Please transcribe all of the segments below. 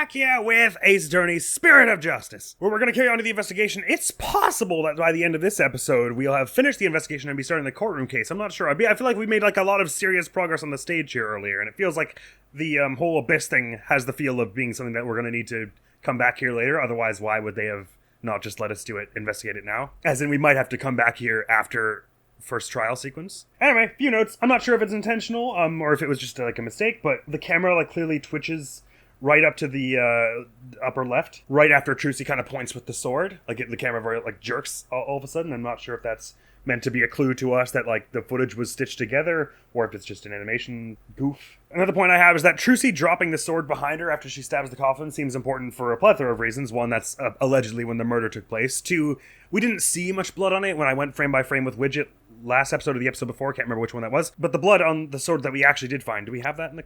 back here with Ace Attorney's Spirit of Justice, where we're going to carry on to the investigation. It's possible that by the end of this episode, we'll have finished the investigation and be starting the courtroom case. I'm not sure. I feel like we made like a lot of serious progress on the stage here earlier, and it feels like the whole Abyss thing has the feel of being something that we're going to need to come back here later. Otherwise, why would they have not just let us do it, investigate it now? As in, we might have to come back here after first trial sequence. Anyway, few notes. I'm not sure if it's intentional, or if it was just like a mistake, but the camera like clearly twitches right up to the upper left, right after Trucy kind of points with the sword. Like the camera very like jerks all of a sudden. I'm not sure if that's meant to be a clue to us that like the footage was stitched together, or if it's just an animation goof. Another point I have is that Trucy dropping the sword behind her after she stabs the coffin seems important for a plethora of reasons. One, that's allegedly when the murder took place. Two, we didn't see much blood on it when I went frame by frame with Widget last episode or the episode before. I can't remember which one that was. But the blood on the sword that we actually did find, do we have that in the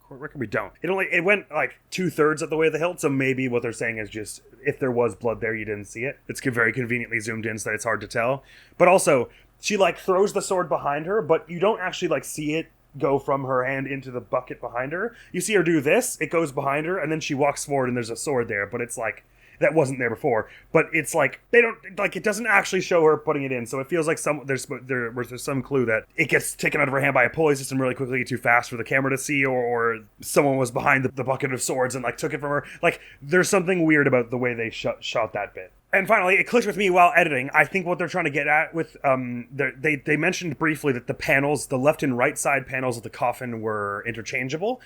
court record? We don't. It went like 2/3 of the way to the hilt, so maybe what they're saying is just if there was blood there, you didn't see it. It's very conveniently zoomed in so that it's hard to tell. But also, she like throws the sword behind her, but you don't actually like see it go from her hand into the bucket behind her. You see her do this, it goes behind her, and then she walks forward and there's a sword there, but it's like that wasn't there before, but it's like they don't like it doesn't actually show her putting it in, so it feels like there's some clue that it gets taken out of her hand by a pulley system really quickly, too fast for the camera to see, or someone was behind the bucket of swords and like took it from her. Like there's something weird about the way they shot that bit. And finally, it clicked with me while editing. I think what they're trying to get at with they mentioned briefly that the panels, the left and right side panels of the coffin were interchangeable.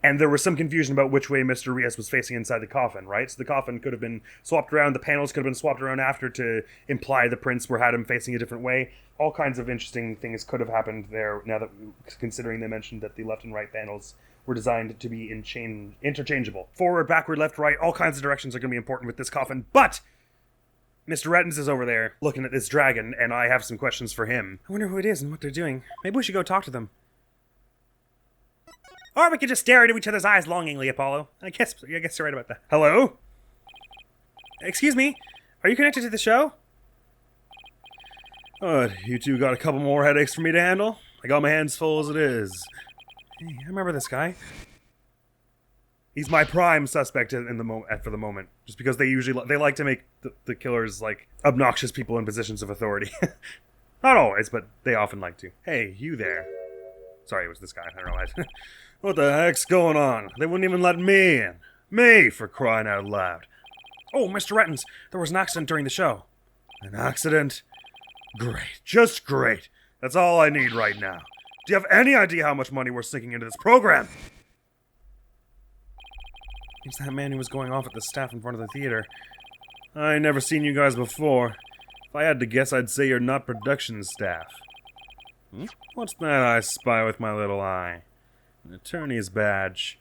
And there was some confusion about which way Mr. Rios was facing inside the coffin, right? So the coffin could have been swapped around, the panels could have been swapped around after to imply the prints had him facing a different way. All kinds of interesting things could have happened there, now that, considering they mentioned that the left and right panels were designed to be interchangeable. Forward, backward, left, right, all kinds of directions are going to be important with this coffin, but Mr. Rettins is over there looking at this dragon, and I have some questions for him. I wonder who it is and what they're doing. Maybe we should go talk to them. Or we could just stare into each other's eyes longingly, Apollo. I guess you're right about that. Hello? Excuse me? Are you connected to the show? You two got a couple more headaches for me to handle? I got my hands full as it is. Hey, I remember this guy. He's my prime suspect for the moment. Just because they like to make the killers like obnoxious people in positions of authority. Not always, but they often like to. Hey, you there. Sorry, it was this guy. I don't know why. What the heck's going on? They wouldn't even let me in. Me, for crying out loud. Oh, Mr. Rettins, there was an accident during the show. An accident? Great. Just great. That's all I need right now. Do you have any idea how much money we're sinking into this program? It's that man who was going off at the staff in front of the theater. I ain't never seen you guys before. If I had to guess, I'd say you're not production staff. What's that I spy with my little eye? An attorney's badge.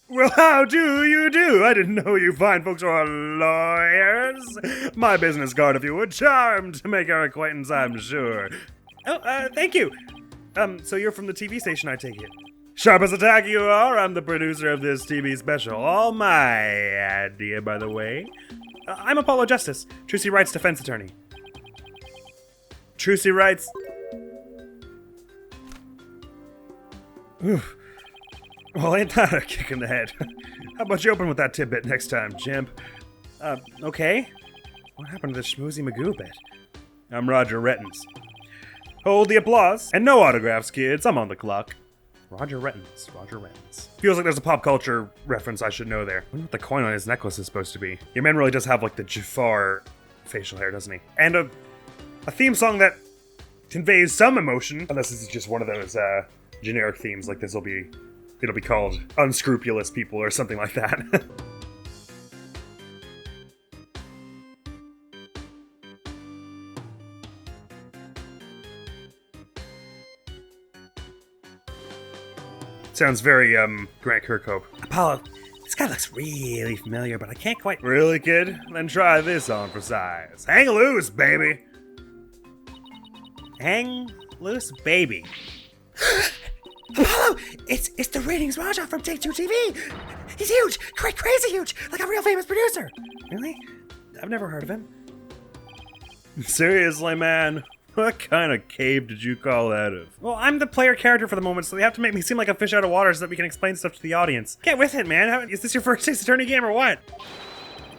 Well, how do you do? I didn't know you fine folks were lawyers. My business card, if you would. Charmed to make our acquaintance, I'm sure. Oh, thank you. So you're from the TV station, I take it. Sharp as a tack you are. I'm the producer of this TV special. All my idea, by the way. I'm Apollo Justice, Trucy Wright's defense attorney. Trucy Wright's... Oof. Well, ain't that a kick in the head? How about you open with that tidbit next time, chimp? Okay. What happened to the schmoozy Magoo bit? I'm Roger Rettins. Hold the applause. And no autographs, kids. I'm on the clock. Roger Rettins. Feels like there's a pop culture reference I should know there. I wonder what the coin on his necklace is supposed to be. Your man really does have, like, the Jafar facial hair, doesn't he? And a theme song that conveys some emotion. Unless this is just one of those, generic themes, like it'll be called Unscrupulous People or something like that. Sounds very, Grant Kirkhope. Apollo, this guy looks really familiar, but I can't quite... Really, kid? Then try this on for size. Hang loose, baby! Hang loose, baby. Apollo! It's the ratings Raja from Take-Two TV! He's huge! Crazy huge! Like a real famous producer! Really? I've never heard of him. Seriously, man? What kind of cave did you call out of? Well, I'm the player character for the moment, so they have to make me seem like a fish out of water so that we can explain stuff to the audience. Get with it, man. Is this your first Ace Attorney game or what?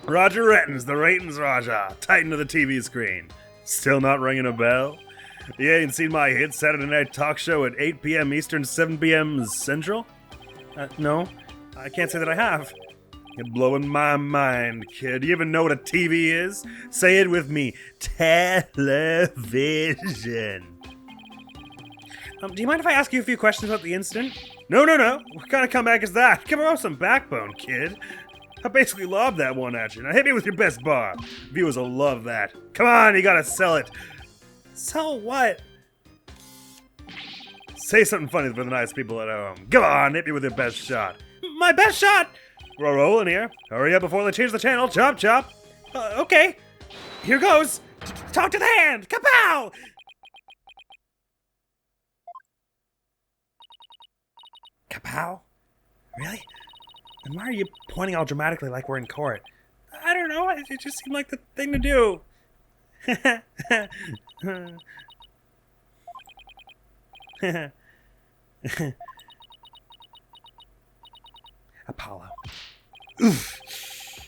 Roger Retton's the ratings Raja, Titan of the TV screen. Still not ringing a bell? You ain't seen my hit Saturday night talk show at 8 p.m. Eastern, 7 p.m. Central? No, I can't say that I have. You're blowing my mind, kid. Do you even know what a TV is? Say it with me. Television. Do you mind if I ask you a few questions about the incident? No. What kind of comeback is that? Come on, some backbone, kid. I basically lobbed that one at you. Now hit me with your best bar. Viewers will love that. Come on, you gotta sell it. Sell what? Say something funny for the nice people at home. Come on, hit me with your best shot. My best shot? We're rolling here. Hurry up before they change the channel. Chop, chop. Okay. Here goes. Talk to the hand. Kapow! Kapow? Really? And why are you pointing all dramatically like we're in court? I don't know. It just seemed like the thing to do. Apollo. Oof.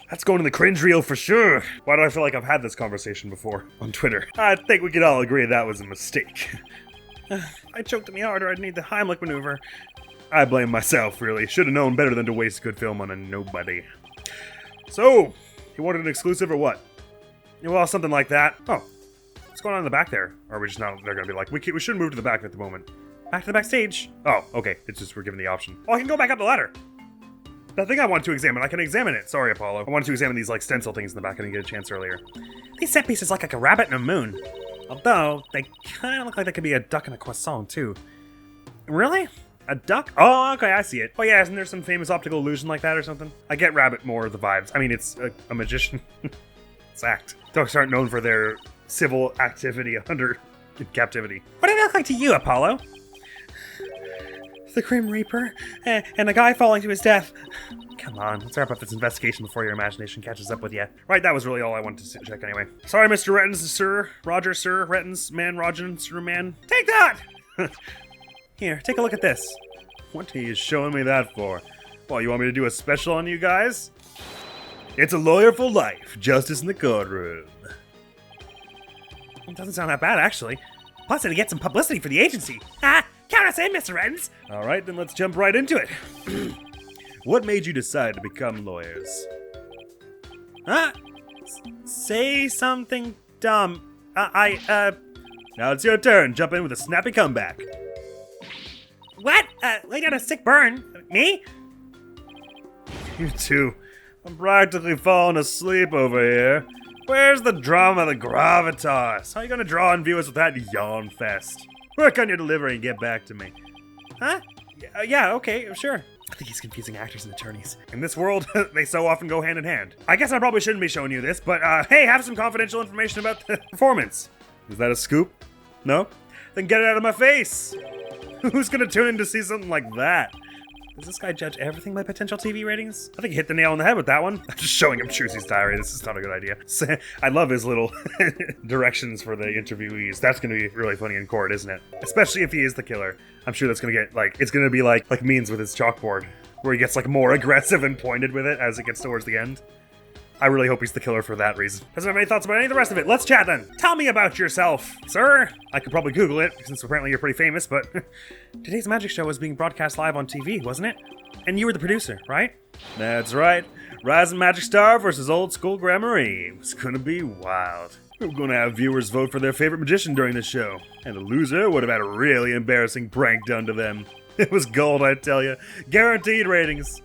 That's going in the cringe reel for sure. Why do I feel like I've had this conversation before on Twitter? I think we could all agree that was a mistake. I choked me harder. I'd need the Heimlich maneuver. I blame myself, really. Should have known better than to waste good film on a nobody. So, you wanted an exclusive or what? Well, something like that. Oh, what's going on in the back there? Or are we just not, they're gonna be like, we shouldn't move to the back at the moment. Back to the backstage. Oh, okay. It's just we're given the option. Oh, I can go back up the ladder. The thing I want to examine, I can examine it. Sorry, Apollo. I wanted to examine these, like, stencil things in the back. I didn't get a chance earlier. These set pieces look like a rabbit and a moon. Although, they kind of look like they could be a duck and a croissant, too. Really? A duck? Oh, okay, I see it. Oh, yeah, isn't there some famous optical illusion like that or something? I get rabbit more of the vibes. I mean, it's a magician. It's act. Ducks aren't known for their civil activity under captivity. What did it look like to you, Apollo? The Grim Reaper, and a guy falling to his death. Come on, let's wrap up this investigation before your imagination catches up with you. Right, that was really all I wanted to check anyway. Sorry, Mr. Rettins, sir. Roger, sir. Rettins, man, Rogen, sir, man. Take that! Here, take a look at this. What are you showing me that for? Well, you want me to do a special on you guys? It's a lawyer for life. Justice in the courtroom. It doesn't sound that bad, actually. Plus, it'll get some publicity for the agency. Count us in, Mr. Rettins. All right, then let's jump right into it. What made you decide to become lawyers? Say something dumb. Now it's your turn. Jump in with a snappy comeback. What? Lay down a sick burn? Me? You two. I'm practically falling asleep over here. Where's the drama, the gravitas? How are you gonna draw on viewers with that yawn fest? Work on your delivery and get back to me. Huh? Yeah, okay, sure. I think he's confusing actors and attorneys. In this world, they so often go hand in hand. I guess I probably shouldn't be showing you this, but hey, have some confidential information about the performance. Is that a scoop? No? Then get it out of my face. Who's gonna tune in to see something like that? Does this guy judge everything by potential TV ratings? I think he hit the nail on the head with that one. I'm just showing him Trucy's diary. This is not a good idea. I love his little directions for the interviewees. That's going to be really funny in court, isn't it? Especially if he is the killer. I'm sure that's going to get, like, it's going to be like Means with his chalkboard, where he gets, like, more aggressive and pointed with it as it gets towards the end. I really hope he's the killer for that reason. Doesn't have any thoughts about any of the rest of it. Let's chat then. Tell me about yourself, sir. I could probably Google it, since apparently you're pretty famous, but today's magic show was being broadcast live on TV, wasn't it? And you were the producer, right? That's right. Rising Magic Star versus Old School Gramarye. It's gonna be wild. We're gonna have viewers vote for their favorite magician during the show. And the loser would have had a really embarrassing prank done to them. It was gold, I tell you. Guaranteed ratings.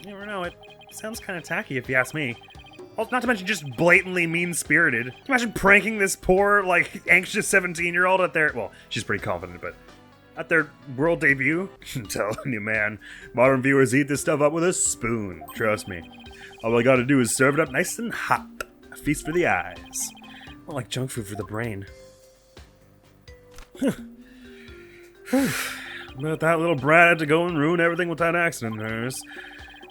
You never know, it sounds kind of tacky if you ask me. Well, not to mention just blatantly mean-spirited. Imagine pranking this poor, like, anxious 17-year-old at their... Well, she's pretty confident, but... At their world debut? I'm telling you, man. Modern viewers eat this stuff up with a spoon. Trust me. All I gotta do is serve it up nice and hot. A feast for the eyes. More like junk food for the brain. But that little brat had to go and ruin everything with that accident of hers.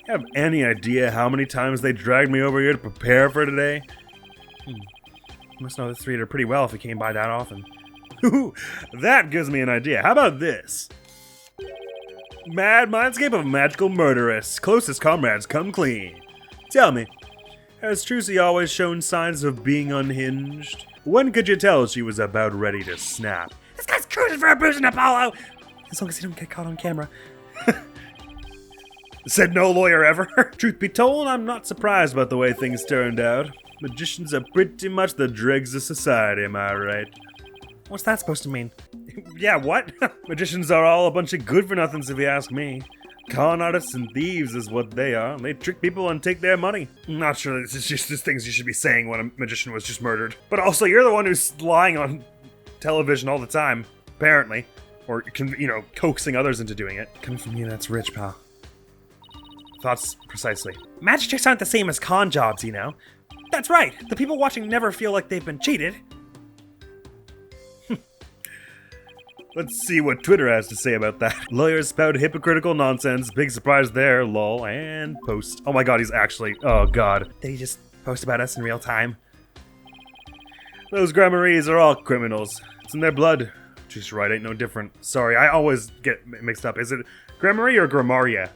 You have any idea how many times they dragged me over here to prepare for today? You must know this theater pretty well if you came by that often. Ooh, that gives me an idea. How about this? Mad mindscape of magical murderess. Closest comrades come clean. Tell me, has Trucy always shown signs of being unhinged? When could you tell she was about ready to snap? This guy's cruising for a bruising Apollo! As long as he don't get caught on camera. Said no lawyer ever. Truth be told, I'm not surprised about the way things turned out. Magicians are pretty much the dregs of society, am I right? What's that supposed to mean? Yeah, what? Magicians are all a bunch of good-for-nothings if you ask me. Con artists and thieves is what they are. They trick people and take their money. I'm not sure this is just the things you should be saying when a magician was just murdered. But also, you're the one who's lying on television all the time, apparently. Or, coaxing others into doing it. Coming from you, that's rich, pal. Thoughts precisely. Magic tricks aren't the same as con jobs, you know? That's right. The people watching never feel like they've been cheated. Let's see what Twitter has to say about that. Lawyers spout hypocritical nonsense. Big surprise there, lol. And post. Oh my god, he's actually... Oh god. Did he just post about us in real time? Those Gramarys are all criminals. It's in their blood. Just right, ain't no different. Sorry, I always get mixed up. Is it Gramary or Gramaria?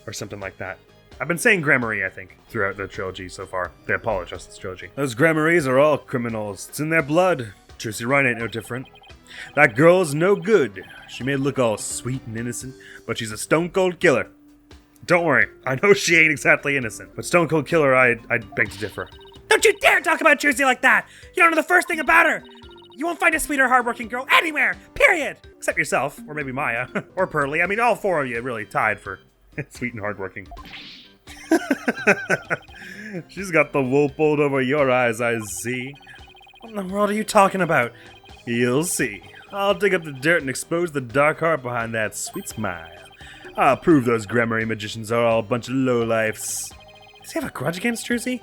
Or something like that. I've been saying Gramary, I think, throughout the trilogy so far. The Apollo Justice trilogy. Those Gramarys are all criminals. It's in their blood. Trucy Wright ain't no different. That girl's no good. She may look all sweet and innocent, but she's a stone-cold killer. Don't worry, I know she ain't exactly innocent, but stone-cold killer, I'd beg to differ. Don't you dare talk about Trucy like that! You don't know the first thing about her! You won't find a sweeter, hardworking girl anywhere, period! Except yourself, or maybe Maya, or Pearly. I mean, all four of you really tied for sweet and hardworking. She's got the wool pulled over your eyes, I see. What in the world are you talking about? You'll see. I'll dig up the dirt and expose the dark heart behind that sweet smile. I'll prove those Gramary magicians are all a bunch of lowlifes. Does he have a grudge against Trucy?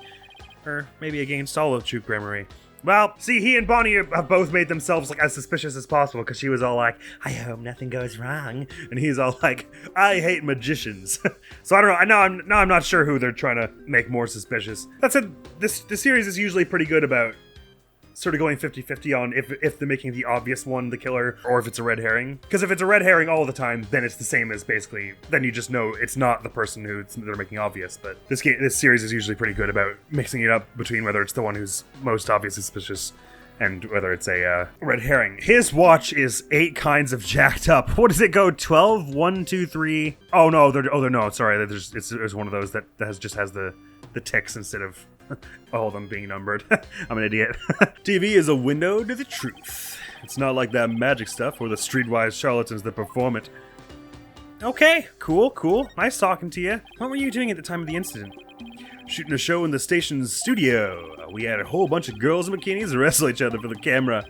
Or maybe against all of true Gramary? Well, see, he and Bonnie have both made themselves like as suspicious as possible because she was all like, I hope nothing goes wrong. And he's all like, I hate magicians. So I don't know. I'm not sure who they're trying to make more suspicious. That said, the series is usually pretty good about sort of going 50-50 on if they're making the obvious one the killer or if it's a red herring. Because if it's a red herring all the time, then it's the same as basically, then you just know it's not the person who they're making obvious. But this series is usually pretty good about mixing it up between whether it's the one who's most obviously suspicious and whether it's a red herring. His watch is 8 kinds of jacked up. What does it go? 12? 1, 2, 3? Oh no, no, sorry. There's one of those that just has the ticks instead of all of them being numbered. I'm an idiot. TV is a window to the truth. It's not like that magic stuff or the streetwise charlatans that perform it. Okay, cool. Nice talking to you. What were you doing at the time of the incident? Shooting a show in the station's studio. We had a whole bunch of girls in bikinis wrestle each other for the camera.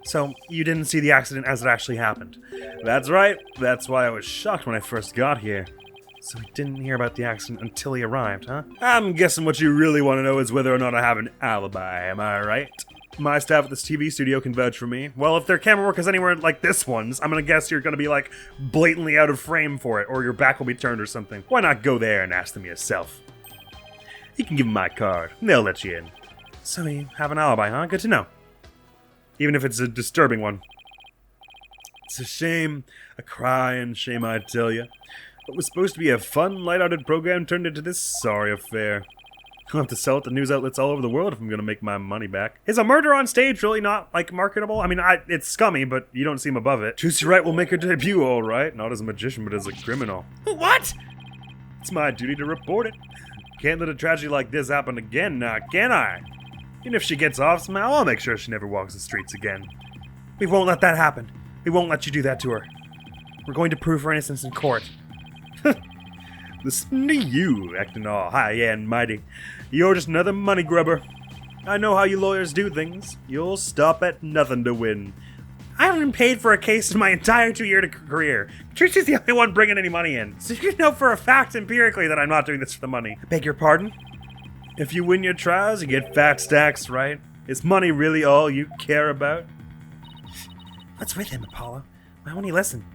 So, you didn't see the accident as it actually happened? That's right. That's why I was shocked when I first got here. So we didn't hear about the accident until he arrived, huh? I'm guessing what you really want to know is whether or not I have an alibi, am I right? My staff at this TV studio can vouch for me. Well, if their camera work is anywhere like this one's, I'm gonna guess you're gonna be like blatantly out of frame for it, or your back will be turned or something. Why not go there and ask them yourself? You can give them my card, and they'll let you in. So you have an alibi, huh? Good to know. Even if it's a disturbing one. It's a shame, a crying shame, I tell you. What was supposed to be a fun, light-hearted program turned into this sorry affair. I'll have to sell it to news outlets all over the world if I'm gonna make my money back. Is a murder on stage really not, like, marketable? I mean, it's scummy, but you don't seem above it. Trucy Wright will make her debut, all right. Not as a magician, but as a criminal. What? It's my duty to report it. Can't let a tragedy like this happen again now, can I? Even if she gets off somehow, I'll make sure she never walks the streets again. We won't let that happen. We won't let you do that to her. We're going to prove her innocence in court. Listen to you, acting all high and mighty. You're just another money grubber. I know how you lawyers do things. You'll stop at nothing to win. I haven't been paid for a case in my entire 2-year career. Trucy's the only one bringing any money in. So you know for a fact empirically that I'm not doing this for the money. I beg your pardon? If you win your trials, you get fat stacks, right? Is money really all you care about? What's with him, Apollo? Why won't he listen?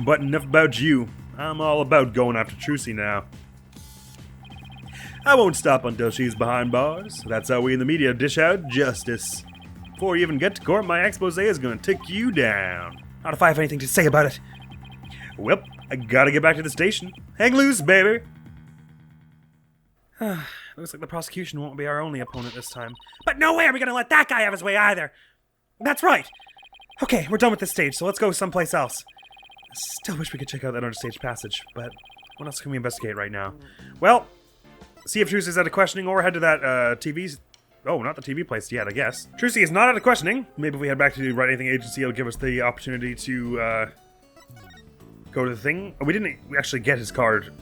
But enough about you. I'm all about going after Trucy now. I won't stop until she's behind bars. That's how we in the media dish out justice. Before you even get to court, my expose is gonna take you down. Not if I have anything to say about it. Well, I gotta get back to the station. Hang loose, baby! Looks like the prosecution won't be our only opponent this time. But no way are we gonna let that guy have his way either! That's right! Okay, we're done with this stage, so let's go someplace else. I still wish we could check out that understage passage, but what else can we investigate right now? Well, see if Trucy's out of questioning, or head to that TV... Oh, not the TV place yet, I guess. Trucy is not out of questioning. Maybe if we head back to the Wright Anything Agency, it'll give us the opportunity to go to the thing. We didn't actually get his card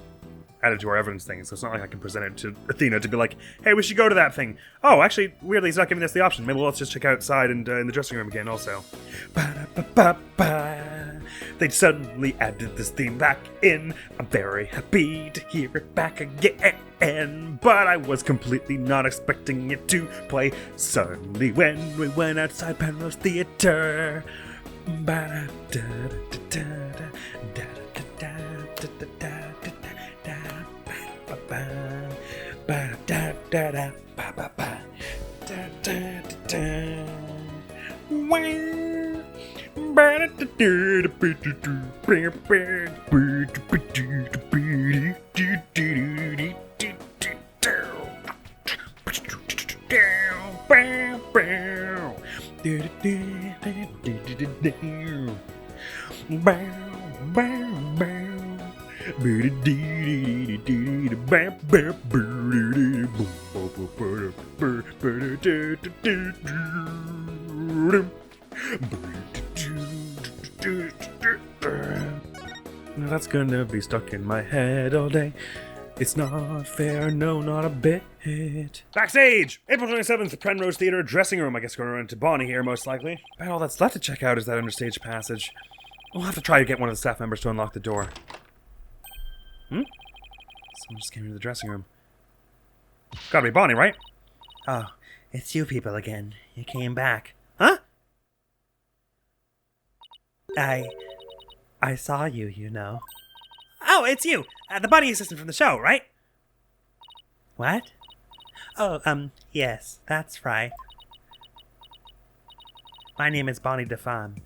added to our evidence thing, so it's not like I can present it to Athena to be like, hey, we should go to that thing. Oh, actually, weirdly, he's not giving us the option. Maybe let's just check outside and in the dressing room again also. Ba-da-ba-ba-ba. They suddenly added this theme back in. I'm very happy to hear it back again, but I was completely not expecting it to play suddenly when we went outside Penrose Theater. That's gonna be stuck in my head all day. It's not fair, no, not a bit. Backstage! April 27th, Penrose Theater dressing room. I guess we're going to run into Bonnie here, most likely. But all that's left to check out is that understage passage. We'll have to try to get one of the staff members to unlock the door. Someone just came into the dressing room. Gotta be Bonnie, right? Oh, it's you people again. You came back. Huh? I saw you, you know. Oh, it's you! The bunny assistant from the show, right? What? Oh, yes, that's right. My name is Bonnie DeFon.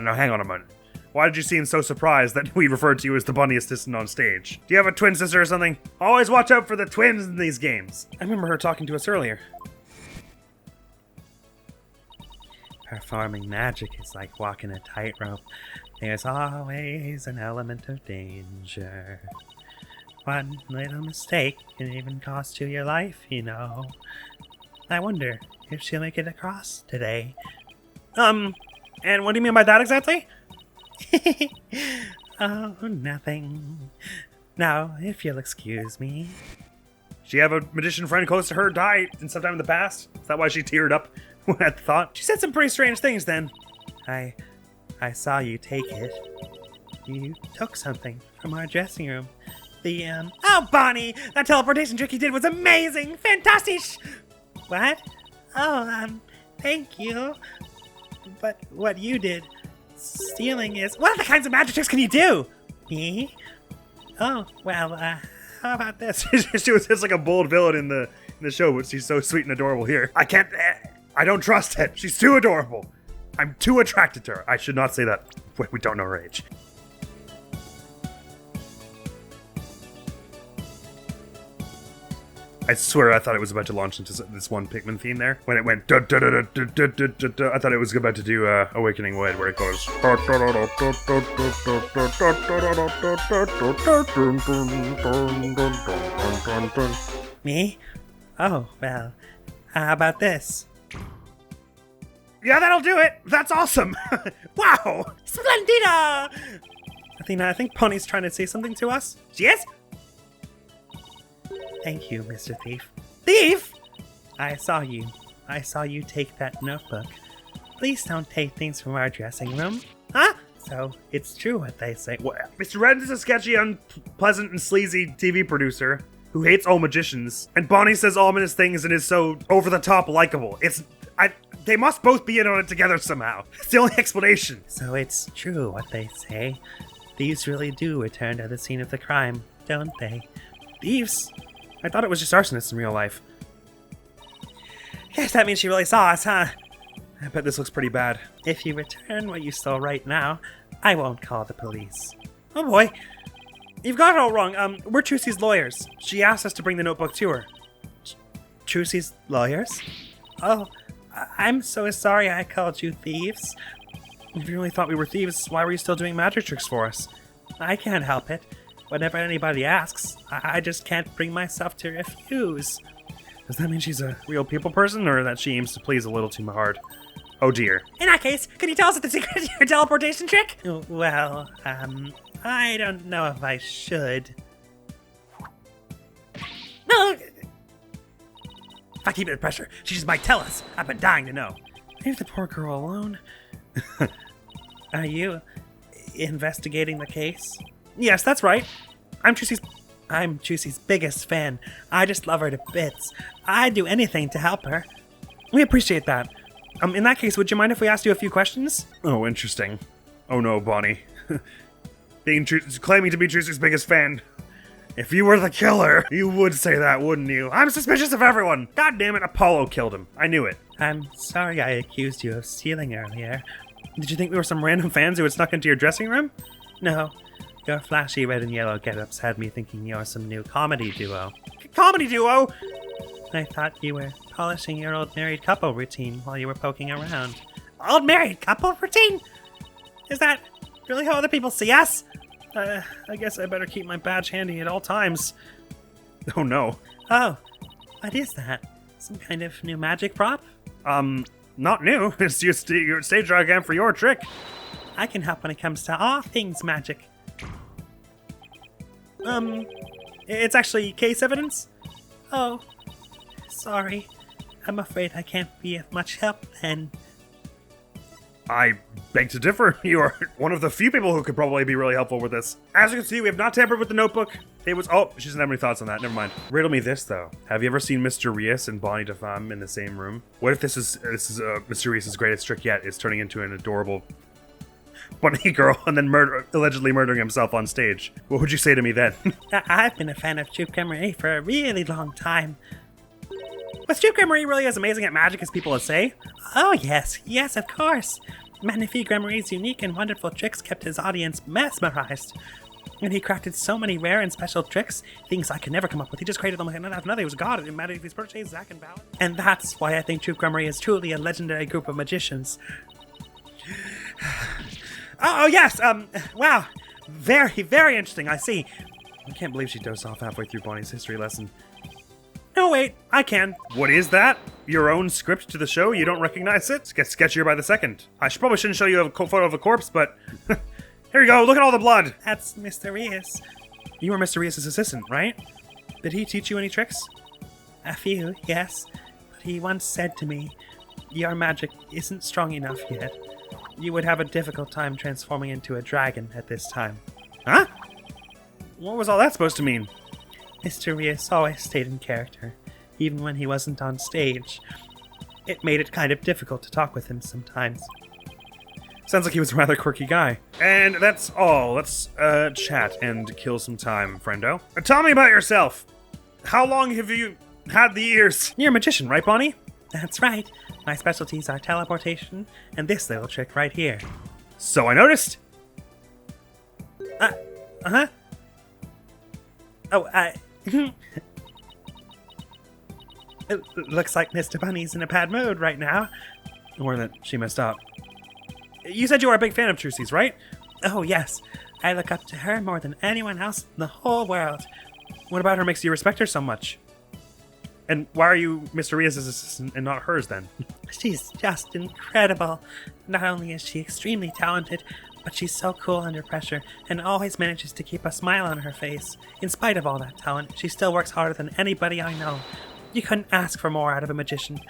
No, hang on a minute. Why did you seem so surprised that we referred to you as the bunny assistant on stage? Do you have a twin sister or something? Always watch out for the twins in these games. I remember her talking to us earlier. Performing magic is like walking a tightrope. There's always an element of danger. One little mistake can even cost you your life, you know. I wonder if she'll make it across today. And what do you mean by that exactly? Oh, nothing. Now, if you'll excuse me. She have a magician friend close to her die in sometime in the past? Is that why she teared up at the thought? She said some pretty strange things then. I saw you take it. You took something from our dressing room. Oh, Bonnie! That teleportation trick you did was amazing! Fantastic! What? Oh, thank you. But what you did, stealing is... What other kinds of magic tricks can you do? Me? Oh, well, how about this? She was just like a bold villain in the show, but she's so sweet and adorable here. I don't trust her. She's too adorable. I'm too attracted to her. I should not say that. We don't know her age. I swear I thought it was about to launch into this one Pikmin theme there. When it went I thought it was about to do Awakening Wood, where it goes. Me? Oh, well, how about this? Yeah, that'll do it! That's awesome! Wow! Splendida! Athena, I think Bonnie's trying to say something to us. She is? Thank you, Mr. Thief. Thief? I saw you take that notebook. Please don't take things from our dressing room. Huh? So, it's true what they say. What? Mr. Red is a sketchy, unpleasant, and sleazy TV producer who hates all magicians. And Bonnie says ominous things and is so over-the-top likable. They must both be in on it together somehow. It's the only explanation. So it's true what they say. Thieves really do return to the scene of the crime, don't they? Thieves? I thought it was just arsonists in real life. Guess that means she really saw us, huh? I bet this looks pretty bad. If you return what you stole right now, I won't call the police. Oh boy. You've got it all wrong. We're Trucy's lawyers. She asked us to bring the notebook to her. Trucy's lawyers? Oh, I'm so sorry I called you thieves. If you really thought we were thieves, why were you still doing magic tricks for us? I can't help it. Whenever anybody asks, I just can't bring myself to refuse. Does that mean she's a real people person, or that she aims to please a little too hard? Oh dear. In that case, can you tell us the secret to your teleportation trick? Well, I don't know if I should. No! If I keep it under pressure, she just might tell us. I've been dying to know. Leave the poor girl alone. Are you investigating the case? Yes, that's right. I'm Trucy's biggest fan. I just love her to bits. I'd do anything to help her. We appreciate that. In that case, would you mind if we asked you a few questions? Oh, interesting. Oh no, Bonnie. Claiming to be Trucy's biggest fan. If you were the killer, you would say that, wouldn't you? I'm suspicious of everyone! God damn it, Apollo killed him. I knew it. I'm sorry I accused you of stealing earlier. Did you think we were some random fans who had snuck into your dressing room? No. Your flashy red and yellow get-ups had me thinking you're some new comedy duo. Comedy duo?! I thought you were polishing your old married couple routine while you were poking around. Old married couple routine? Is that really how other people see us? I guess I better keep my badge handy at all times. Oh no. Oh, what is that? Some kind of new magic prop? Not new. It's just your stage diagram for your trick. I can help when it comes to all things magic. It's actually case evidence? Oh, sorry. I'm afraid I can't be of much help then. I beg to differ. You are one of the few people who could probably be really helpful with this. As you can see, we have not tampered with the notebook. It was... Oh, she doesn't have any thoughts on that. Never mind. Riddle me this, though. Have you ever seen Mr. Rias and Bonnie DeFemme in the same room? What if this is Mr. Rias' greatest trick yet, is turning into an adorable bunny girl and then allegedly murdering himself on stage? What would you say to me then? I've been a fan of Khura'In for a really long time. Was Khura'In really as amazing at magic as people say? Oh yes, yes of course. Magnifique Grimoire's unique and wonderful tricks kept his audience mesmerized. And he crafted so many rare and special tricks, things I could never come up with. He just created them like another. He was God. It mattered if he's protégé, Zack and Val. And that's why I think Khura'In is truly a legendary group of magicians. Yes, wow. Very, very interesting, I see. I can't believe she dozed off halfway through Bonnie's history lesson. No, wait, I can. What is that? Your own script to the show? You don't recognize it? It gets sketchier by the second. Probably shouldn't show you a photo of a corpse, but... Here you go, look at all the blood! That's Mr. Rias. You were Mr. Rias' assistant, right? Did he teach you any tricks? A few, yes. But he once said to me, your magic isn't strong enough yet. You would have a difficult time transforming into a dragon at this time. Huh? What was all that supposed to mean? Mr. Rias always stayed in character, even when he wasn't on stage. It made it kind of difficult to talk with him sometimes. Sounds like he was a rather quirky guy. And that's all. Let's chat and kill some time, friendo. Tell me about yourself. How long have you had the ears? You're a magician, right, Bonnie? That's right. My specialties are teleportation and this little trick right here. So I noticed. Uh-huh. Oh, It looks like Mr. Bunny's in a bad mood right now. Or that she messed up. You said you were a big fan of Trucy's, right? Oh, yes. I look up to her more than anyone else in the whole world. What about her makes you respect her so much? And why are you Mr. Rias' assistant and not hers, then? She's just incredible. Not only is she extremely talented, but she's so cool under pressure and always manages to keep a smile on her face. In spite of all that talent, she still works harder than anybody I know. You couldn't ask for more out of a magician.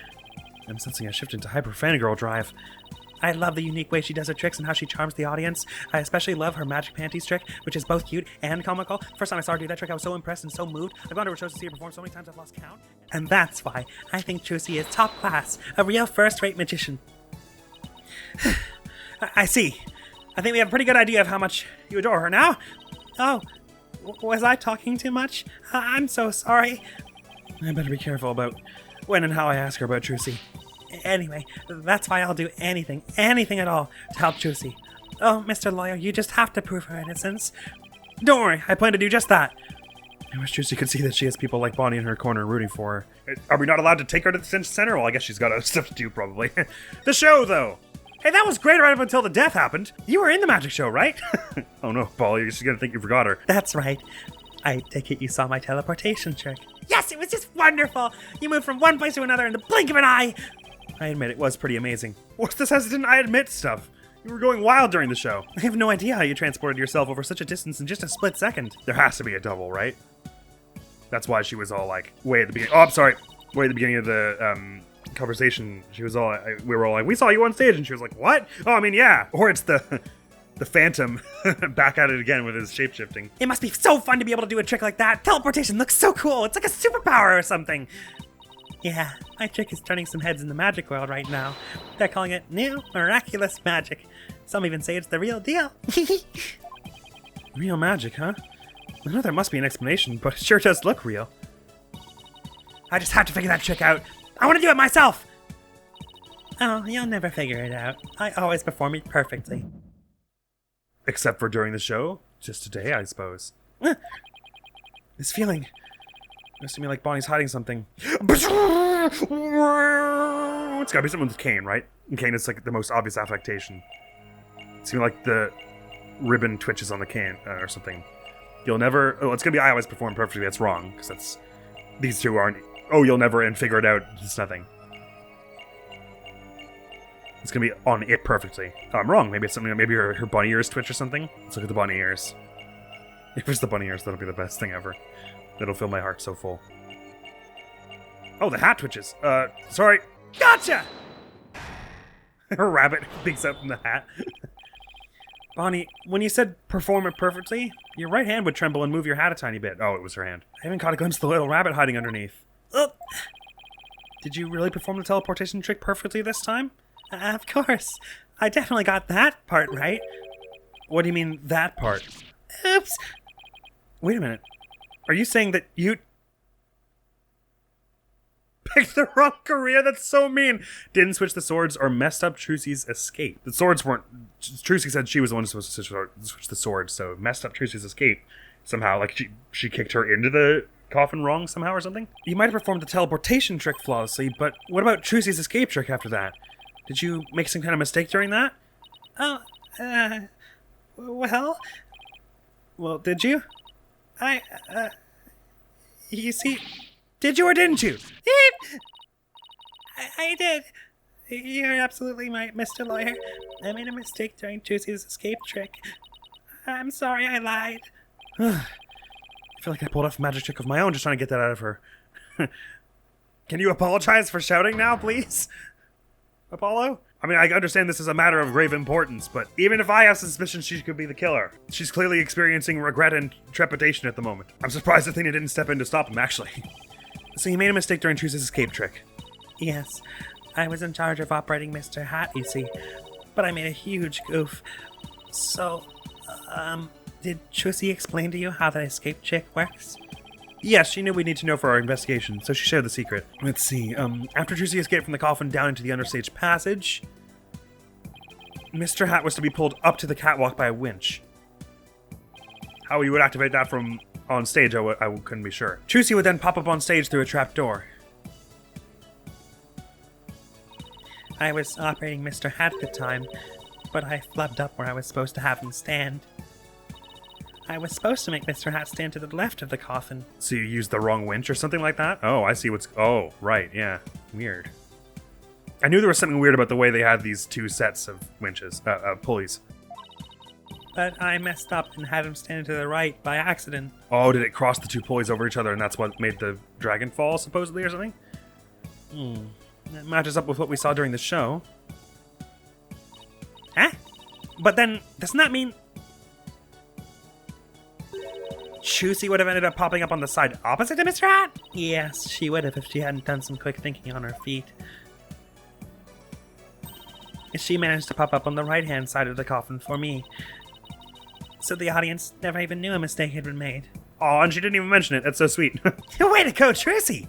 I'm sensing a shift into hyper fangirl drive. I love the unique way she does her tricks and how she charms the audience. I especially love her magic panties trick, which is both cute and comical. First time I saw her do that trick, I was so impressed and so moved. I've gone to her shows to see her perform so many times I've lost count. And that's why I think Trucy is top class, a real first-rate magician. I see. I think we have a pretty good idea of how much you adore her now. Oh, was I talking too much? I'm so sorry. I better be careful about when and how I ask her about Trucy. Anyway, that's why I'll do anything at all to help Trucy. Oh, Mr. Lawyer, you just have to prove her innocence. Don't worry, I plan to do just that. I wish Trucy could see that she has people like Bonnie in her corner rooting for her. Are we not allowed to take her to the detention center? Well, I guess she's got other stuff to do, probably. The show, though! Hey, that was great right up until the death happened. You were in the magic show, right? Oh no, Paul, you're just gonna think you forgot her. That's right. I take it you saw my teleportation trick. Yes, it was just wonderful! You moved from one place to another in the blink of an eye! I admit it was pretty amazing. What's this hesitant I admit stuff? You were going wild during the show. I have no idea how you transported yourself over such a distance in just a split second. There has to be a double, right? That's why she was all like, way at the beginning. Oh, I'm sorry. Way at the beginning of the conversation, she was all, we were all like, we saw you on stage, and she was like, what? Oh, I mean, yeah. Or it's the Phantom back at it again with his shapeshifting. It must be so fun to be able to do a trick like that. Teleportation looks so cool. It's like a superpower or something. Yeah, my trick is turning some heads in the magic world right now. They're calling it new miraculous magic. Some even say it's the real deal. Real magic, huh? I know there must be an explanation, but it sure does look real. I just have to figure that trick out. I want to do it myself! Oh, you'll never figure it out. I always perform it perfectly. Except for during the show? Just today, I suppose. This feeling looks to me like Bonnie's hiding something. It's gotta be something with Kane, right? And Kane is like the most obvious affectation. It's gonna be like the ribbon twitches on the cane or something. You'll never... Oh, it's gonna be I always perform perfectly. That's wrong, because that's... These two aren't... Oh, you'll never and figure it out. It's nothing. It's gonna be on it perfectly. Oh, I'm wrong. Maybe it's something... Maybe her bunny ears twitch or something. Let's look at the bunny ears. If it's the bunny ears, that'll be the best thing ever. That'll fill my heart so full. Oh, the hat twitches. Sorry. Gotcha! Her rabbit peeks out from the hat. Bonnie, when you said perform it perfectly, your right hand would tremble and move your hat a tiny bit. Oh, it was her hand. I haven't caught a glimpse of the little rabbit hiding underneath. Did you really perform the teleportation trick perfectly this time? Of course. I definitely got that part right. What do you mean, that part? Oops. Wait a minute. Are you saying that you... picked the wrong career? That's so mean. Didn't switch the swords or messed up Trucy's escape. The swords weren't... Trucy said she was the one supposed to switch the swords, so messed up Trucy's escape somehow. Like, she kicked her into the coffin wrong somehow or something? You might have performed the teleportation trick flawlessly, but what about Trucy's escape trick after that? Did you make some kind of mistake during that? Well, did you? You see... Did you or didn't you? I did. You're absolutely right, Mr. Lawyer. I made a mistake during Trucy's escape trick. I'm sorry I lied. I feel like I pulled off a magic trick of my own just trying to get that out of her. Can you apologize for shouting now, please? Apollo? I mean, I understand this is a matter of grave importance, but even if I have suspicion she could be the killer, she's clearly experiencing regret and trepidation at the moment. I'm surprised Athena didn't step in to stop him, actually. So you made a mistake during Trucy's escape trick? Yes. I was in charge of operating Mr. Hat, you see. But I made a huge goof. So, did Trucy explain to you how that escape trick works? Yes, she knew we'd need to know for our investigation, so she shared the secret. Let's see, after Trucy escaped from the coffin down into the understage passage, Mr. Hat was to be pulled up to the catwalk by a winch. How you would activate that from on stage, I couldn't be sure. Trucy would then pop up on stage through a trapdoor. I was operating Mr. Hat at the time, but I flubbed up where I was supposed to have him stand. I was supposed to make Mr. Hat stand to the left of the coffin. So you used the wrong winch or something like that? Oh, I see what's... Oh, right, yeah. Weird. I knew there was something weird about the way they had these two sets of winches, pulleys. But I messed up and had him stand to the right by accident. Oh, did it cross the two pulleys over each other and that's what made the dragon fall, supposedly, or something? That matches up with what we saw during the show. Huh? But then, doesn't that mean... Trucy would have ended up popping up on the side opposite to Mr. Hat? Yes, she would have if she hadn't done some quick thinking on her feet. She managed to pop up on the right-hand side of the coffin for me. So the audience never even knew a mistake had been made. Oh, and she didn't even mention it. That's so sweet. Way to go, Trucy!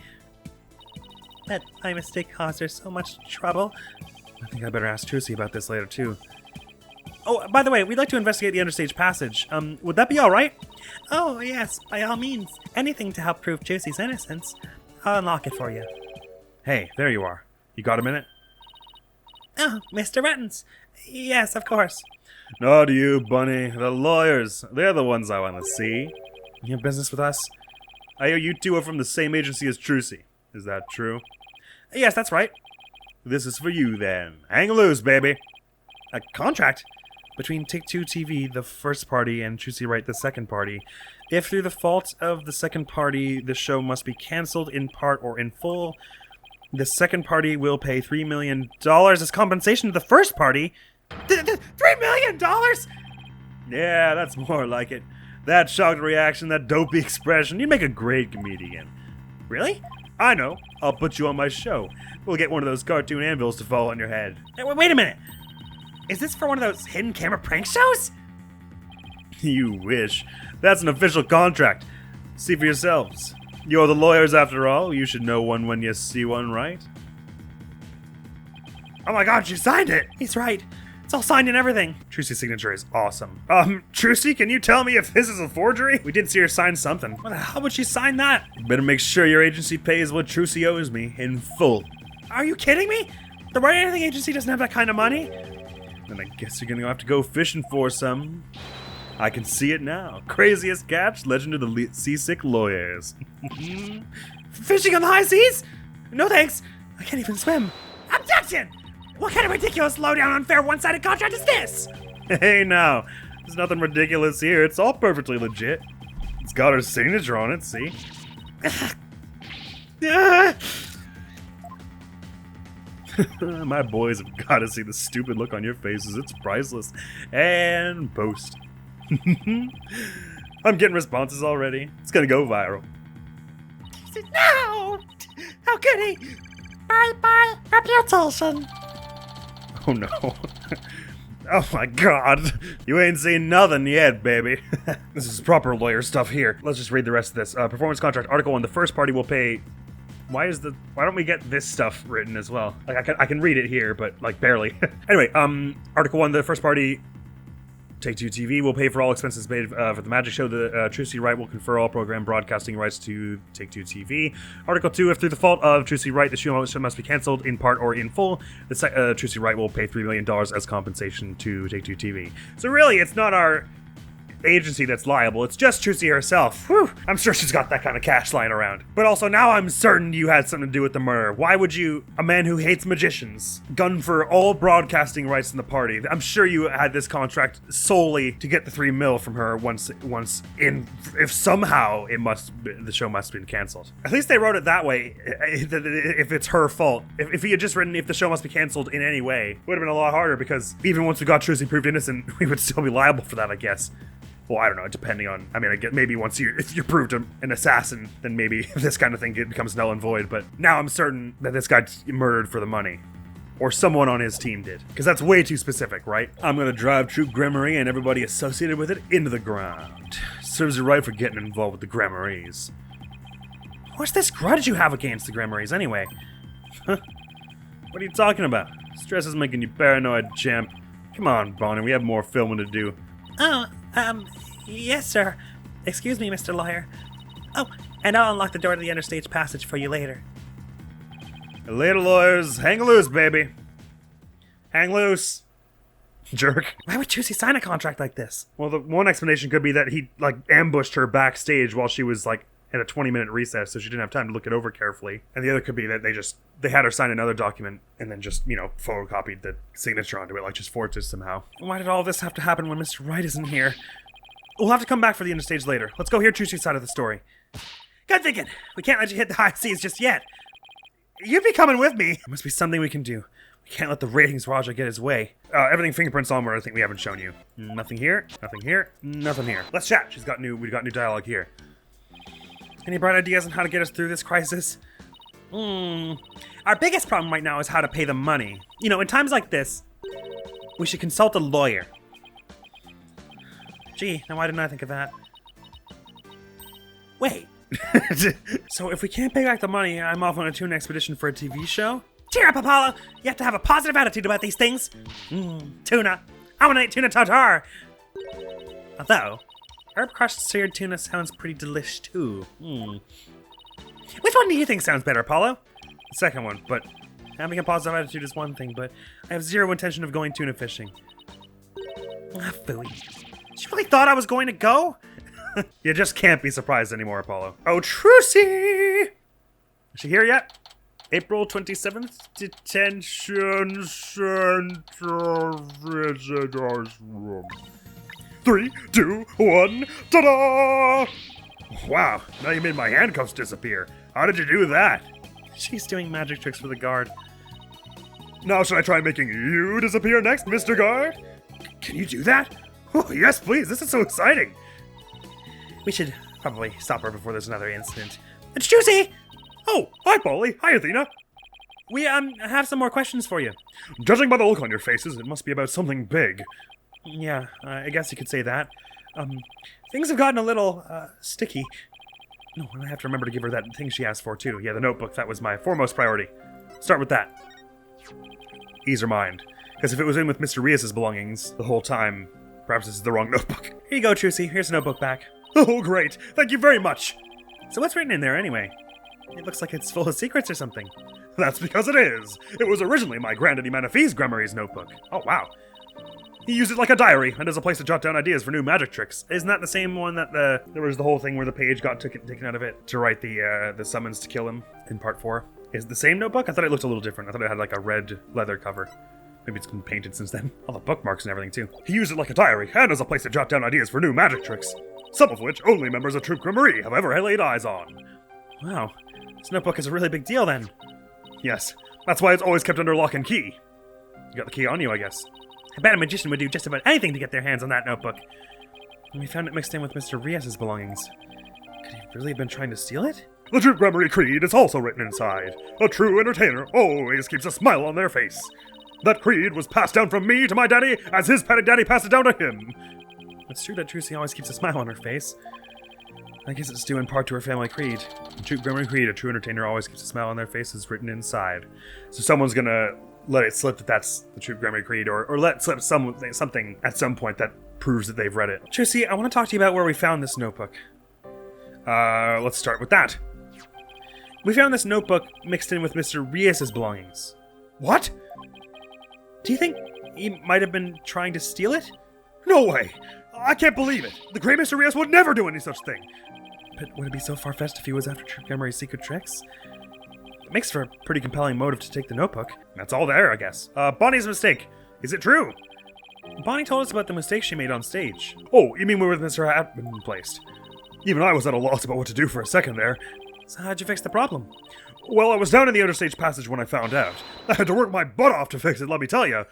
that my mistake caused her so much trouble. I think I better ask Trucy about this later, too. Oh, by the way, we'd like to investigate the understage passage. Would that be all right? Oh, yes, by all means. Anything to help prove Trucy's innocence. I'll unlock it for you. Hey, there you are. You got a minute? Oh, Mr. Rettens. Yes, of course. Not you, Bunny. The lawyers. They're the ones I want to see. You have business with us? I hear you two are from the same agency as Trucy. Is that true? Yes, that's right. This is for you, then. Hang loose, baby. A contract? Between Take-Two TV, the first party, and Trucy Wright, the second party. If through the fault of the second party, the show must be cancelled in part or in full, the second party will pay $3 million as compensation to the first party. $3 million? Yeah, that's more like it. That shocked reaction, that dopey expression, you'd make a great comedian. Really? I know. I'll put you on my show. We'll get one of those cartoon anvils to fall on your head. Hey, wait a minute. Is this for one of those hidden camera prank shows? You wish. That's an official contract. See for yourselves. You're the lawyers after all. You should know one when you see one, right? Oh my god, you signed it! He's right. It's all signed and everything. Trucy's signature is awesome. Trucy, can you tell me if this is a forgery? We did see her sign something. What the hell would she sign that? Better make sure your agency pays what Trucy owes me in full. Are you kidding me? The Wright Anything Agency doesn't have that kind of money. Then I guess you're gonna have to go fishing for some. I can see it now. Craziest catch, legend of the seasick lawyers. Fishing on the high seas? No thanks. I can't even swim. Objection! What kind of ridiculous, low-down, unfair, one-sided contract is this? Hey now, there's nothing ridiculous here. It's all perfectly legit. It's got her signature on it, see? My boys have got to see the stupid look on your faces. It's priceless. And post. I'm getting responses already. It's gonna go viral. No! How could he? Bye, reputation. Oh no. Oh my god. You ain't seen nothing yet, baby. This is proper lawyer stuff here. Let's just read the rest of this. Performance contract, Article 1. The first party will pay... Why don't we get this stuff written as well? Like, I can read it here, but, like, barely. Anyway, Article 1, the first party... Take-Two TV will pay for all expenses paid for the magic show. The Trucy Wright will confer all program broadcasting rights to Take-Two TV. Article 2, if through the fault of Trucy Wright, the show must be cancelled in part or in full, the Trucy Wright will pay $3 million as compensation to Take-Two TV. So really, it's not our agency that's liable, it's just Trucy herself. Whew, I'm sure she's got that kind of cash lying around. But also, now I'm certain you had something to do with the murder. Why would you, a man who hates magicians, gun for all broadcasting rights in the party? I'm sure you had this contract solely to get the $3 million from her once if somehow the show must have been canceled. At least they wrote it that way, if it's her fault. If he had just written if the show must be canceled in any way, it would have been a lot harder, because even once we got Trucy proved innocent, we would still be liable for that, I guess. Well, I don't know, depending on... I mean, I get maybe if you're proved an assassin, then maybe this kind of thing becomes null and void, but now I'm certain that this guy murdered for the money. Or someone on his team did. Because that's way too specific, right? I'm gonna drive True Gramarye and everybody associated with it into the ground. Serves you right for getting involved with the Gramaryes. What's this grudge you have against the Gramaryes, anyway? What are you talking about? Stress is making you paranoid, champ. Come on, Bonnie, we have more filming to do. Oh, yes, sir. Excuse me, Mr. Lawyer. Oh, and I'll unlock the door to the understage passage for you later. Later, lawyers. Hang loose, baby. Hang loose. Jerk. Why would Trucy sign a contract like this? Well, the one explanation could be that he, ambushed her backstage while she was, at a 20-minute recess, so she didn't have time to look it over carefully. And the other could be that they had her sign another document and then just, photocopied the signature onto it, just forged it somehow. Why did all this have to happen when Mr. Wright isn't here? We'll have to come back for the understage later. Let's go hear Trucy's side of the story. Good thinking. We can't let you hit the high seas just yet. You'd be coming with me. There must be something we can do. We can't let the ratings Raja get his way. Everything fingerprints on where I think we haven't shown you. Nothing here, nothing here, nothing here. Let's chat. We've got new dialogue here. Any bright ideas on how to get us through this crisis? Our biggest problem right now is how to pay the money. In times like this, we should consult a lawyer. Gee, now why didn't I think of that? Wait, So if we can't pay back the money, I'm off on a tuna expedition for a TV show? Cheer up, Apollo! You have to have a positive attitude about these things. Tuna. I want to eat tuna tartare. Although, herb-crushed seared tuna sounds pretty delish too. Which one do you think sounds better, Apollo? The second one, but having a positive attitude is one thing, but I have zero intention of going tuna fishing. Phooey. She really thought I was going to go? You just can't be surprised anymore, Apollo. Oh, Trucy! Is she here yet? April 27th, detention center visitors room. 3, 2, 1, ta-da! Wow, now you made my handcuffs disappear. How did you do that? She's doing magic tricks for the guard. Now should I try making you disappear next, Mr. Guard? Can you do that? Oh, yes, please, this is so exciting. We should probably stop her before there's another incident. It's Trucy! Oh, hi, Polly. Hi, Athena. We, have some more questions for you. Judging by the look on your faces, it must be about something big. Yeah, I guess you could say that. Things have gotten a little, sticky. No, and I have to remember to give her that thing she asked for, too. Yeah, the notebook. That was my foremost priority. Start with that. Ease her mind. Because if it was in with Mr. Rias's belongings the whole time, perhaps this is the wrong notebook. Here you go, Trucy. Here's the notebook back. Oh, great. Thank you very much. So what's written in there, anyway? It looks like it's full of secrets or something. That's because it is. It was originally my Grandaddy Manaphy's Gramarye's notebook. Oh, wow. He used it like a diary and as a place to jot down ideas for new magic tricks. Isn't that the same one that there was the whole thing where the page got taken out of it to write the summons to kill him in part 4? Is it the same notebook? I thought it looked a little different. I thought it had like a red leather cover. Maybe it's been painted since then. All the bookmarks and everything, too. He used it like a diary and as a place to jot down ideas for new magic tricks. Some of which only members of Troop Gramarye have ever laid eyes on. Wow. This notebook is a really big deal, then. Yes. That's why it's always kept under lock and key. You got the key on you, I guess. I bet a magician would do just about anything to get their hands on that notebook. And we found it mixed in with Mr. Rias's belongings. Could he really have been trying to steal it? The Troop Gramarye creed is also written inside. A true entertainer always keeps a smile on their face. That creed was passed down from me to my daddy, as his petted daddy passed it down to him. It's true that Trucy always keeps a smile on her face. I guess it's due in part to her family creed. The Troop Gramarye creed, a true entertainer always keeps a smile on their face, is written inside. So someone's gonna let it slip that that's the Troop Gramarye creed, or let slip something at some point that proves that they've read it. Trucy, I want to talk to you about where we found this notebook. Let's start with that. We found this notebook mixed in with Mr. Rias's belongings. What? Do you think he might have been trying to steal it? No way! I can't believe it! The great Mr. Rias would never do any such thing! But would it be so far-fetched if he was after Troop Gramarye's secret tricks? It makes for a pretty compelling motive to take the notebook. That's all there, I guess. Bonnie's mistake. Is it true? Bonnie told us about the mistake she made on stage. Oh, you mean where Mr. Admiral placed? Even I was at a loss about what to do for a second there. So how'd you fix the problem? Well, I was down in the outer stage passage when I found out. I had to work my butt off to fix it, let me tell you.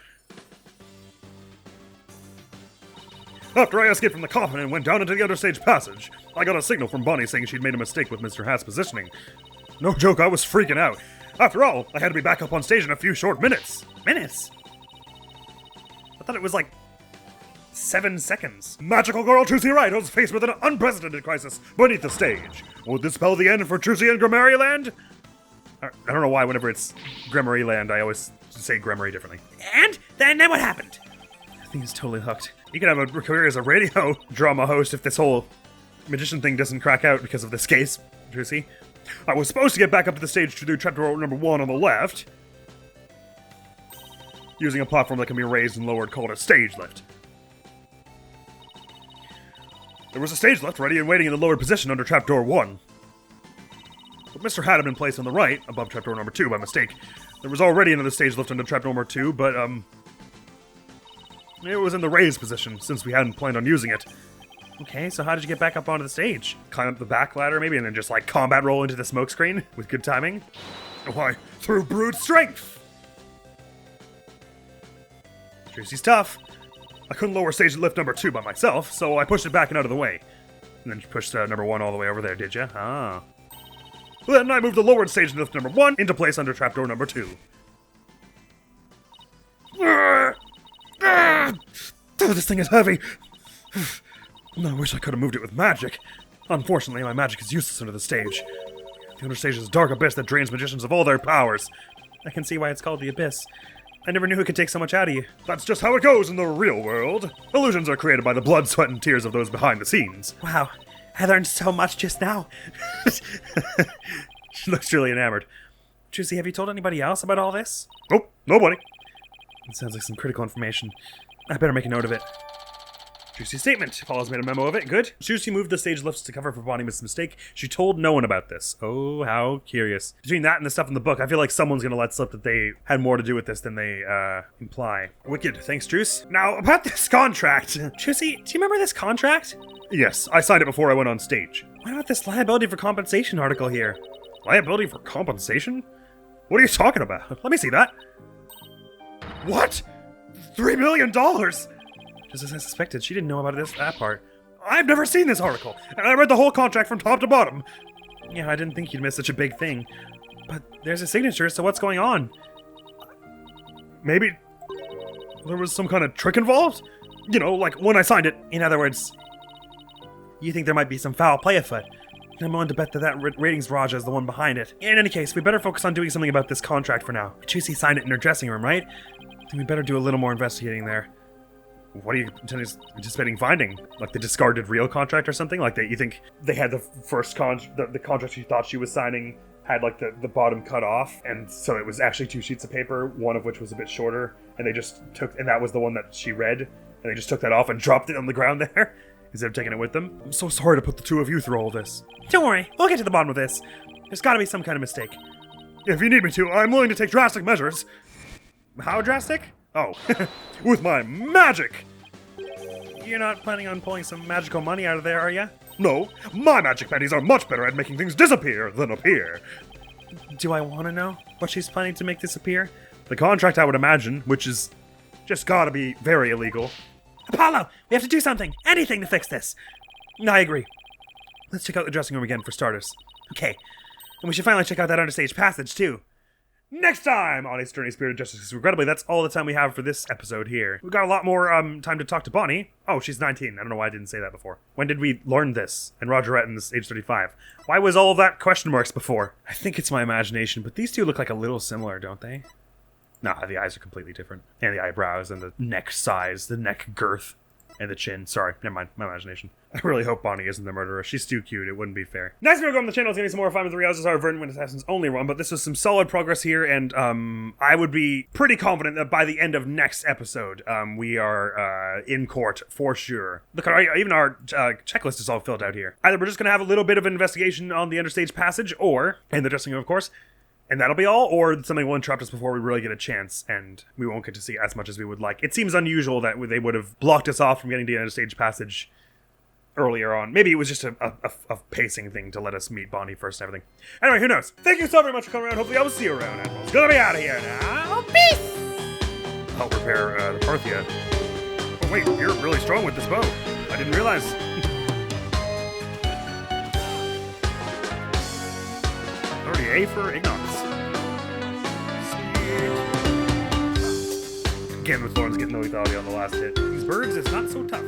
After I escaped from the coffin and went down into the outer stage passage, I got a signal from Bonnie saying she'd made a mistake with Mr. Hatt's positioning. No joke, I was freaking out. After all, I had to be back up on stage in a few short minutes. Minutes? I thought it was like 7 seconds. Magical girl Trucy Wright was faced with an unprecedented crisis beneath the stage. Would this spell the end for Trucy and Gramarye Land? I don't know why whenever it's Gramarye Land, I always say Gramarye differently. And then what happened? I think he's totally hooked. You could have a career as a radio drama host if this whole magician thing doesn't crack out because of this case, Trucy. I was supposed to get back up to the stage to do chapter number 1 on the left, using a platform that can be raised and lowered called a stage lift. There was a stage lift ready and waiting in the lowered position under trapdoor 1. But Mr. Hatt had been placed on the right, above trapdoor number 2 by mistake. There was already another stage lift under trapdoor number 2, but, it was in the raised position, since we hadn't planned on using it. Okay, so how did you get back up onto the stage? Climb up the back ladder, maybe, and then just, like, combat roll into the smokescreen with good timing? Why, through brute strength! Trucy's tough. I couldn't lower stage lift number 2 by myself, so I pushed it back and out of the way. And then you pushed number 1 all the way over there, did you? Ah. Then I moved the lowered stage lift number 1 into place under trapdoor number 2. Oh, this thing is heavy. I wish I could have moved it with magic. Unfortunately, my magic is useless under the stage. The understage is a dark abyss that drains magicians of all their powers. I can see why it's called the Abyss. I never knew it could take so much out of you. That's just how it goes in the real world. Illusions are created by the blood, sweat, and tears of those behind the scenes. Wow, I learned so much just now. She looks really enamored. Trucy, have you told anybody else about all this? Nope, nobody. It sounds like some critical information. I better make a note of it. Juicy statement. Paula's made a memo of it. Good. Juicy moved the stage lifts to cover for Bonnie Miss's mistake. She told no one about this. Oh, how curious. Between that and the stuff in the book, I feel like someone's going to let slip that they had more to do with this than they imply. Wicked. Thanks, Juice. Now, about this contract. Trucy, do you remember this contract? Yes, I signed it before I went on stage. What about this liability for compensation article here? Liability for compensation? What are you talking about? Let me see that. What? $3 million? Just as I suspected, she didn't know about that part. I've never seen this article, and I read the whole contract from top to bottom. Yeah, I didn't think you'd miss such a big thing. But there's a signature, so what's going on? Maybe there was some kind of trick involved? You know, like when I signed it. In other words, you think there might be some foul play afoot. I'm willing to bet that ratings Raja is the one behind it. In any case, we better focus on doing something about this contract for now. Trucy signed it in her dressing room, right? Then we better do a little more investigating there. What are you anticipating finding? Like the discarded real contract or something? Like you think they had the first the contract she thought she was signing had like the bottom cut off, and so it was actually 2 sheets of paper, one of which was a bit shorter, and they just took, and that was the one that she read, and they just took that off and dropped it on the ground there instead of taking it with them. I'm so sorry to put the two of you through all this. Don't worry, we'll get to the bottom of this. There's gotta be some kind of mistake. If you need me to, I'm willing to take drastic measures. How drastic? Oh, with my magic! You're not planning on pulling some magical money out of there, are you? No, my magic pennies are much better at making things disappear than appear. Do I want to know what she's planning to make disappear? The contract, I would imagine, which is just gotta be very illegal. Apollo, we have to do something, anything to fix this. I agree. Let's check out the dressing room again for starters. Okay, and we should finally check out that understage passage too. Next time on Ace Attorney Spirit of Justice, because regrettably, that's all the time we have for this episode here. We've got a lot more time to talk to Bonnie. Oh, she's 19. I don't know why I didn't say that before. When did we learn this? And Rogerette in this age 35. Why was all of that question marks before? I think it's my imagination, but these two look like a little similar, don't they? Nah, the eyes are completely different. And the eyebrows, and the neck size, the neck girth, and the chin. Sorry, never mind, my imagination. I really hope Bonnie isn't the murderer. She's too cute, it wouldn't be fair. Next video on the channel is going to be some more 5 3 houses, our Verdant Wind Assassin's only run, but this was some solid progress here, and I would be pretty confident that by the end of next episode, we are in court for sure. Look, even our checklist is all filled out here. Either we're just going to have a little bit of an investigation on the understage passage, or, in the dressing room of course, and that'll be all, or something will interrupt us before we really get a chance, and we won't get to see as much as we would like. It seems unusual that they would have blocked us off from getting to the understage passage earlier on. Maybe it was just a pacing thing to let us meet Bonnie first and everything. Anyway, who knows? Thank you so very much for coming around. Hopefully I will see you around, Admiral. Gonna be out of here now. Peace! I'll repair the Parthia. Oh wait, you're really strong with this bow. I didn't realize. 30A for Ignox. Again with Lawrence getting the lethality on the last hit. These birds is not so tough.